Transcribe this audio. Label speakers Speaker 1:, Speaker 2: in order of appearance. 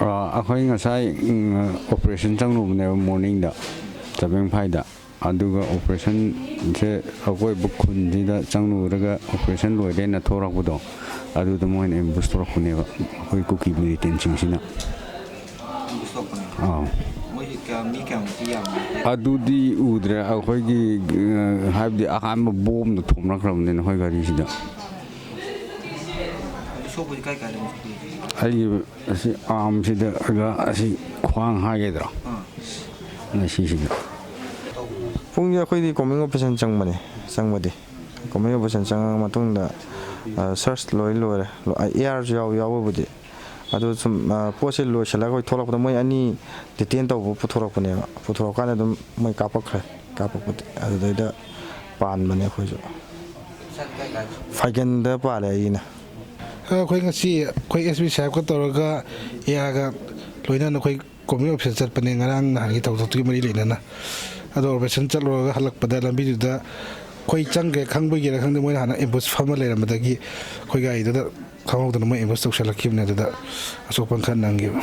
Speaker 1: ꯑꯩꯈꯣꯏ ꯉꯁꯥꯏ ꯑꯣꯄꯔꯦꯁꯟ ꯆꯪꯂꯨꯕꯅꯦꯕ ꯃꯣꯔꯅꯤꯡꯗ ꯆꯥꯕꯦꯡꯐꯥꯏꯗ ꯑꯗꯨꯒ ꯑꯣꯄꯔꯦꯁꯟꯁꯦ ꯑꯀꯣꯏꯕ ꯈꯨꯟꯁꯤꯗ ꯆꯪꯂꯨꯔꯒ ꯑꯣꯄꯔꯦꯁꯟ ꯂꯣꯏꯔꯦꯅ ꯊꯣꯔꯛꯄꯗꯣ ꯑꯗꯨꯗ ꯃꯣꯏꯅ ꯑꯦꯝꯕꯨꯁ ꯇꯧꯔꯛꯄꯅꯦꯕ ꯑꯩꯈꯣꯏ ꯀꯨꯀꯤ ꯃꯤꯂꯤꯇꯦꯟꯁꯤꯡꯁꯤꯅ ꯑꯗꯨꯗꯤ ꯎꯗ꯭ꯔꯦ ꯑꯩꯈꯣꯏꯒꯤ ꯍꯥꯏꯕꯗꯤ ꯑꯍꯥꯟꯕ ꯕꯣꯝꯗ ꯊꯣꯝꯅꯈ꯭ꯔꯕꯅꯤꯅ ꯑꯩꯈꯣꯏ ꯒꯥꯔꯤꯁꯤꯗ ꯑꯩꯒꯤ ꯑꯁꯤ ꯑꯥꯔꯝꯁꯤꯗ ꯑꯁꯤ ꯈ꯭ꯋꯥꯡ ꯍꯥꯏꯒꯗ꯭ꯔꯥ ꯉꯁꯤꯁꯤꯗ
Speaker 2: ꯄꯨꯡꯁꯦ ꯑꯩꯈꯣꯏꯗꯤ ꯀꯣꯃꯤꯡ ꯑꯣꯄꯔꯦꯁꯟ ꯆꯪꯕꯗꯤ ꯀꯣꯃꯤꯡ ꯑꯣꯄꯔꯦꯁꯟ ꯆꯪꯉ ꯃꯇꯨꯡꯗ ꯁꯔꯆ ꯂꯣꯏꯔꯦ ꯑꯦꯌꯥꯔꯁꯨ ꯌꯥꯎꯕꯕꯨꯗꯤ ꯑꯗꯨ ꯁꯨꯝ ꯄꯣꯠꯁꯦ ꯂꯣꯏꯁꯤꯜꯂꯒ ꯑꯩꯈꯣꯏ ꯊꯣꯛꯂꯛꯄꯗ ꯃꯣꯏ ꯑꯅꯤ ꯗꯤꯇꯦꯟ ꯇꯧꯕ ꯄꯨꯊꯣꯔꯛꯄꯅꯦꯕ ꯄꯨꯊꯣꯔꯛꯀꯥꯟꯗ ꯑꯗꯨꯝ ꯃꯣꯏ ꯀꯥꯞꯄꯛꯄꯗꯤ ꯑꯗꯨꯗꯩꯗ ꯄꯥꯟꯕꯅꯦ ꯑꯩꯈꯣꯏꯁꯨ ꯐꯥꯏꯒꯟꯗ ꯄꯥꯜꯂꯦ ꯑꯩꯅ
Speaker 3: ꯑꯩꯈꯣꯏ ꯉꯁꯤ ꯑꯩꯈꯣꯏ ꯑꯦꯁ ꯄꯤ ꯁꯥꯍꯦꯕꯀ ꯇꯧꯔꯒ ꯑꯦꯌꯥꯔꯒ ꯂꯣꯏꯅꯅ ꯑꯩꯈꯣꯏ ꯀꯣꯃꯤꯡ ꯑꯣꯄꯔꯦꯁꯟ ꯆꯠꯄꯅꯦ ꯉꯔꯥꯡ ꯅꯍꯥꯟꯒꯤ ꯊꯧꯗꯣꯛꯇꯨꯒꯤ ꯃꯔꯤ ꯂꯩꯅꯅ ꯑꯗꯣ ꯑꯣꯄꯔꯦꯁꯟ ꯆꯠꯂꯨꯔꯒ ꯍꯜꯂꯛꯄꯗ ꯂꯝꯕꯤꯗꯨꯗ ꯑꯩꯈꯣꯏ ꯆꯪꯒ꯭ꯔꯦ ꯈꯪꯕꯒꯤꯔ ꯈꯪꯗꯦ ꯃꯣꯏꯅ ꯍꯥꯟꯅ ꯑꯦꯝꯕꯨꯁ ꯐꯝꯃ ꯂꯩꯔꯝꯕꯗꯒꯤ ꯑꯩꯈꯣꯏ ꯒꯥꯔꯤꯗꯨꯗ ꯈꯪꯍꯧꯗꯅ ꯃꯣꯏ ꯑꯦꯝꯕꯨꯁ ꯇꯧꯁꯜꯂꯛꯈꯤꯕꯅꯦ ꯑꯗꯨꯗ ꯑꯁꯣꯛꯄ ꯈꯔ ꯅꯪꯈꯤꯕ